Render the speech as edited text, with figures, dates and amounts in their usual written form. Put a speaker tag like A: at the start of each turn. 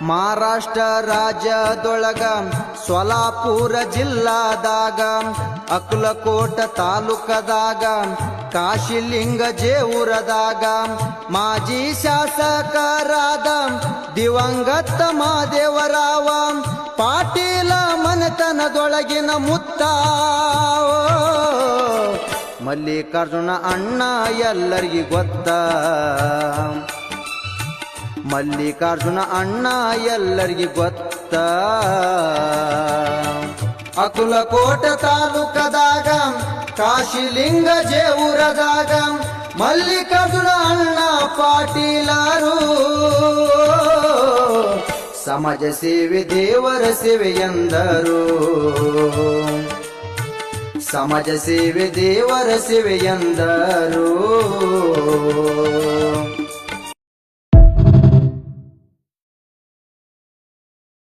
A: ಮಹಾರಾಷ್ಟ್ರ ರಾಜ್ಯದೊಳಗ ಸೊಲಾಪುರ ಜಿಲ್ಲಾದಾಗ ಅಕ್ಕಲಕೋಟ ತಾಲೂಕದಾಗ ಕಾಶಿಲಿಂಗ ಜೇವೂರದಾಗ ಮಾಜಿ ಶಾಸಕರಾದ ದಿವಂಗತ ಮಹಾದೇವರಾವ ಪಾಟೀಲ ಮನೆತನದೊಳಗಿನ ಮುತ್ತ ಮಲ್ಲಿಕಾರ್ಜುನ ಅಣ್ಣ ಎಲ್ಲರಿಗೂ ಗೊತ್ತ. ಮಲ್ಲಿಕಾರ್ಜುನ ಅಣ್ಣ ಎಲ್ಲರಿಗೂ ಗೊತ್ತ. ಅಕ್ಕಲಕೋಟ ತಾಲೂಕದಾಗ ಕಾಶಿಲಿಂಗ ಜೇವೂರದಾಗ ಮಲ್ಲಿಕಾರ್ಜುನ ಅಣ್ಣ ಪಾಟೀಲರು ಸಮಾಜ ಸೇವೆ ದೇವರ ಸೇವೆ ಎಂದರು. ಸಮಾಜ ಸೇವೆ ದೇವರ ಸೇವೆ ಎಂದರು.